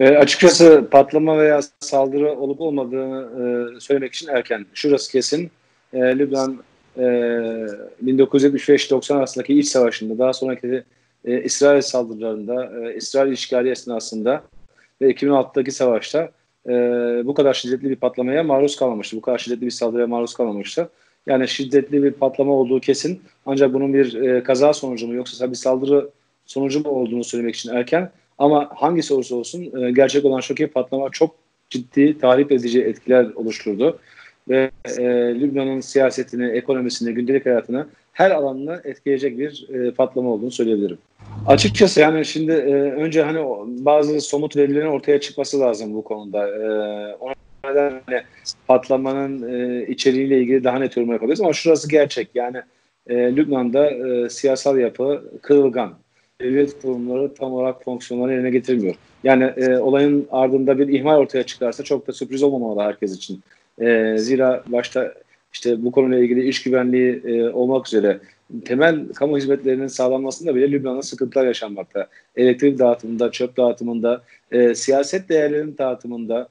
Açıkçası patlama veya saldırı olup olmadığını söylemek için erken. Şurası kesin. Lübnan 1975-90 arasındaki iç savaşında, daha sonraki İsrail saldırılarında, İsrail işgali esnasında ve 2006'daki savaşta bu kadar şiddetli bir patlamaya maruz kalmamıştı. Bu kadar şiddetli bir saldırıya maruz kalmamıştı. Yani şiddetli bir patlama olduğu kesin. Ancak bunun bir kaza sonucu mu yoksa bir saldırı sonucu mu olduğunu söylemek için erken. Ama hangisi olursa olsun gerçek olan şu ki patlama çok ciddi, tahrip edici etkiler oluşturdu. Ve Lübnan'ın siyasetini, ekonomisini, gündelik hayatını her alanını etkileyecek bir patlama olduğunu söyleyebilirim. Açıkçası yani şimdi önce hani bazı somut verilerin ortaya çıkması lazım bu konuda. O nedenle patlamanın içeriğiyle ilgili daha net yorum yapabiliriz ama şurası gerçek. Yani Lübnan'da siyasal yapı kırılgan. Devlet kurumları tam olarak fonksiyonlarını yerine getirmiyor. Yani olayın ardında bir ihmal ortaya çıkarsa çok da sürpriz olmamalı herkes için. Zira başta işte bu konuyla ilgili iş güvenliği olmak üzere temel kamu hizmetlerinin sağlanmasında bile Lübnan'da sıkıntılar yaşanmakta. Elektrik dağıtımında, çöp dağıtımında, siyaset değerlerinin dağıtımında,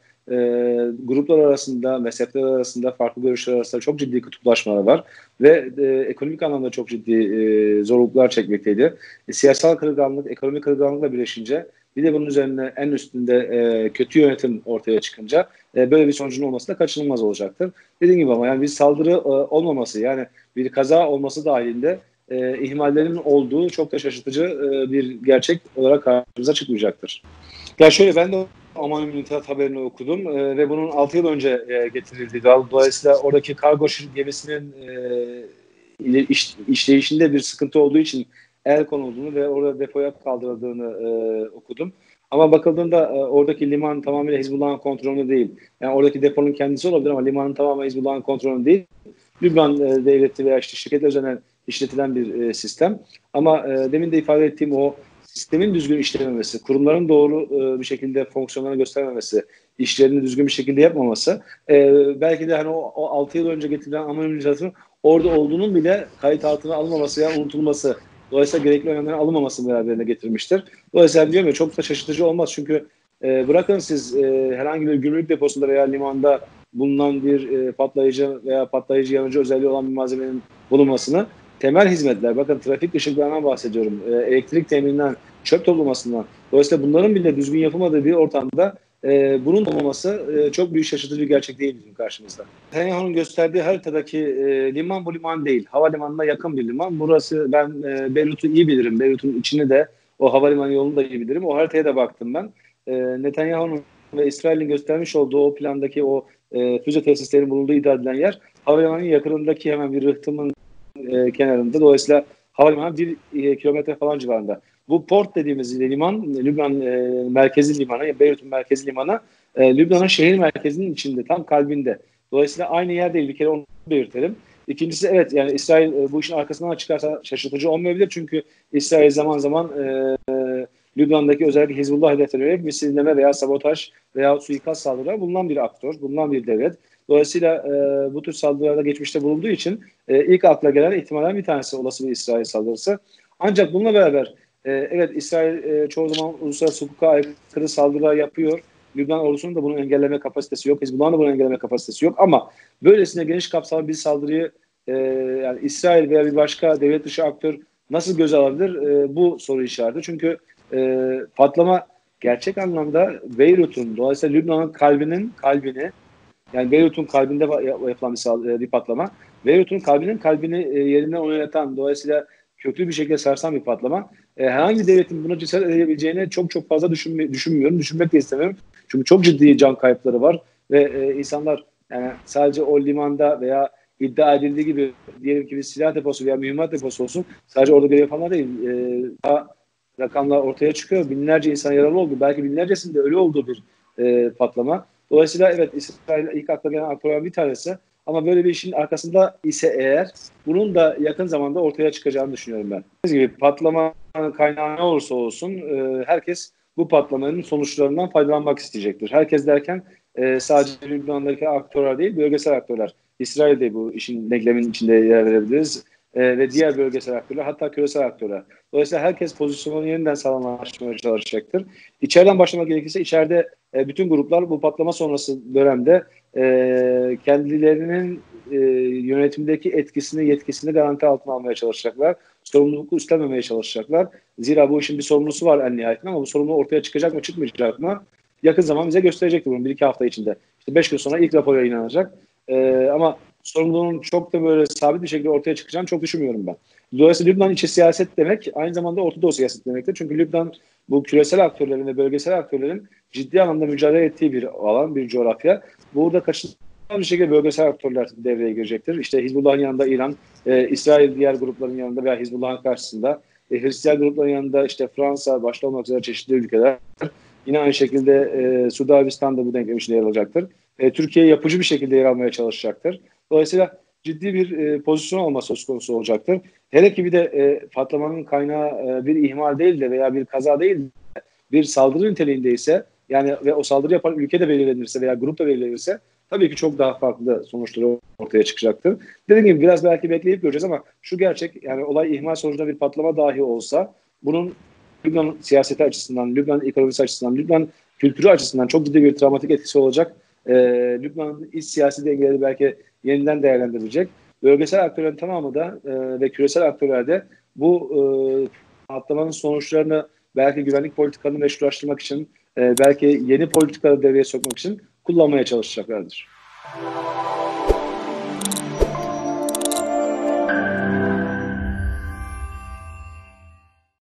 gruplar arasında, mezhepler arasında, farklı görüşler arasında çok ciddi kutuplaşmalar var ve ekonomik anlamda çok ciddi zorluklar çekmekteydi. Siyasal kırılganlık, ekonomik kırılganlıkla birleşince bir de bunun üzerine en üstünde kötü yönetim ortaya çıkınca böyle bir sonucun olması da kaçınılmaz olacaktır. Dediğim gibi ama yani bir saldırı olmaması, yani bir kaza olması dahilinde ihmallerin olduğu çok da şaşırtıcı bir gerçek olarak karşımıza çıkmayacaktır. Ya şöyle, ben de Amani Münitaat haberini okudum ve bunun 6 yıl önce getirildiği, dolayısıyla oradaki kargo gemisinin işleyişinde bir sıkıntı olduğu için el konulduğunu ve orada depoya kaldırıldığını okudum. Ama bakıldığında oradaki liman tamamıyla Hizbullah'ın kontrolünde değil. Yani oradaki deponun kendisi olabilir ama limanın tamamen Hizbullah'ın kontrolünde değil. Lübnan devleti veya işte şirketler üzerinden işletilen bir sistem. Ama demin de ifade ettiğim o sistemin düzgün işlememesi, kurumların doğru bir şekilde fonksiyonlarını göstermemesi, işlerini düzgün bir şekilde yapmaması, belki de hani o 6 yıl önce getirilen anonim icraatın orada olduğunun bile kayıt altına alınmaması ya unutulması, dolayısıyla gerekli önlemlerin alınmaması beraberine getirmiştir. Dolayısıyla diyorum ya, çok da şaşırtıcı olmaz çünkü bırakın siz herhangi bir gümrük deposunda veya limanda bulunan bir patlayıcı veya patlayıcı yanıcı özelliği olan bir malzemenin bulunmasını, temel hizmetler, bakın trafik ışıklarından bahsediyorum, elektrik temininden, çöp toplamasından, dolayısıyla bunların bile düzgün yapılmadığı bir ortamda bunun olmaması çok büyük şaşırtıcı bir gerçek değil bizim karşımızda. Netanyahu'nun gösterdiği haritadaki liman bu liman değil. Havalimanına yakın bir liman. Burası, ben Beyrut'u iyi bilirim. Beyrut'un içini de, o havalimanı yolunu da iyi bilirim. O haritaya da baktım ben. Netanyahu'nun ve İsrail'in göstermiş olduğu o plandaki o füze tesislerinin bulunduğu iddia edilen yer havalimanının yakınındaki hemen bir rıhtımın kenarında. Dolayısıyla havalimanı 1 kilometre falan civarında. Bu port dediğimiz liman, Lübnan merkezi limanı, Beyrut'un merkezi limanı, Lübnan'ın şehir merkezinin içinde, tam kalbinde. Dolayısıyla aynı yer değil. Bir kere onu belirtelim. İkincisi, evet, yani İsrail bu işin arkasından çıkarsa şaşırtıcı olmayabilir. Çünkü İsrail zaman zaman Lübnan'daki özellikle Hizbullah hedeflerine misilleme veya sabotaj veya suikast saldırılar bulunan bir aktör, bulunan bir devlet. Dolayısıyla bu tür saldırılarda geçmişte bulunduğu için ilk akla gelen ihtimallerden bir tanesi olası bir İsrail saldırısı. Ancak bununla beraber evet, İsrail çoğu zaman uluslararası hukuka aykırı saldırılar yapıyor. Lübnan ordusunun da bunu engelleme kapasitesi yok. Hizbullah'ın da bunu engelleme kapasitesi yok. Ama böylesine geniş kapsamlı bir saldırıyı yani İsrail veya bir başka devlet dışı aktör nasıl göze alabilir? Bu soru işareti. Çünkü patlama gerçek anlamda Beyrut'un, dolayısıyla Lübnan'ın kalbini, yani Beyrut'un kalbinde yapılan bir patlama, Beyrut'un kalbini yerinden oynatan, dolayısıyla köklü bir şekilde sarsan bir patlama. Herhangi bir devletin buna cesaret edebileceğini çok fazla düşünmüyorum. Düşünmek de istemiyorum. Çünkü çok ciddi can kayıpları var ve insanlar, yani sadece o limanda veya iddia edildiği gibi diyelim ki bir silah deposu veya mühimmat deposu olsun, sadece orada görev yapanlar değil. Daha rakamlar ortaya çıkıyor. Binlerce insan yaralı oldu. Belki binlercesinde ölü olduğu bir patlama. Dolayısıyla evet, İsrail ilk akla gelen aktörlerden bir tanesi. Ama böyle bir işin arkasında ise eğer, bunun da yakın zamanda ortaya çıkacağını düşünüyorum ben. Dediğim gibi patlamanın kaynağı ne olursa olsun herkes bu patlamanın sonuçlarından faydalanmak isteyecektir. Herkes derken sadece Lübnan'daki aktörler değil, bölgesel aktörler. İsrail'de bu işin denklemin içinde yer verebiliriz. ve diğer bölgesel aktörler, hatta küresel aktörler. Dolayısıyla herkes pozisyonunu yeniden sağlamlaştırmaya çalışacaktır. İçeriden başlamak gerekirse içeride bütün gruplar bu patlama sonrası dönemde kendilerinin yönetimdeki etkisini, yetkisini garanti altına almaya çalışacaklar. Sorumluluk üstlenmemeye çalışacaklar. Zira bu işin bir sorumlusu var en nihayetinde, ama bu sorumluluğu ortaya çıkacak mı çıkmayacak mı? Yakın zaman bize gösterecektir bunu, 1-2 hafta içinde. İşte 5 gün sonra ilk rapor yayınlanacak. Ama sorumluluğun çok da böyle sabit bir şekilde ortaya çıkacağını çok düşünmüyorum ben. Dolayısıyla Lübnan içi siyaset demek aynı zamanda Orta Doğu siyaset demektir. Çünkü Lübnan bu küresel aktörlerin ve bölgesel aktörlerin ciddi anlamda mücadele ettiği bir alan, bir coğrafya. Burada kaçınılmaz bir şekilde bölgesel aktörler devreye girecektir. İşte Hizbullah'ın yanında İran, İsrail diğer grupların yanında veya Hizbullah'ın karşısında, Hristiyan grupların yanında işte Fransa başta olmak üzere çeşitli ülkeler. Yine aynı şekilde Suudi Arabistan da bu denklem içinde yer alacaktır. Türkiye yapıcı bir şekilde yer almaya çalışacaktır. Dolayısıyla ciddi bir pozisyon alma söz konusu olacaktır. Hele ki bir de patlamanın kaynağı bir ihmal değil de veya bir kaza değil de bir saldırı niteliğindeyse, yani ve o saldırı yapan ülke de belirlenirse veya grup da belirlenirse tabii ki çok daha farklı sonuçları ortaya çıkacaktır. Dediğim gibi biraz belki bekleyip göreceğiz ama şu gerçek, yani olay ihmal sonucunda bir patlama dahi olsa bunun Lübnan siyaseti açısından, Lübnan ekonomisi açısından, Lübnan kültürü açısından çok ciddi bir travmatik etkisi olacak. Lübnan'ın iç siyasi dengeleri belki yeniden değerlendirilecek. Bölgesel aktörlerin tamamı da ve küresel aktörler de bu patlamanın sonuçlarını belki güvenlik politikalarını meşrulaştırmak için, belki yeni politikaları devreye sokmak için kullanmaya çalışacaklardır.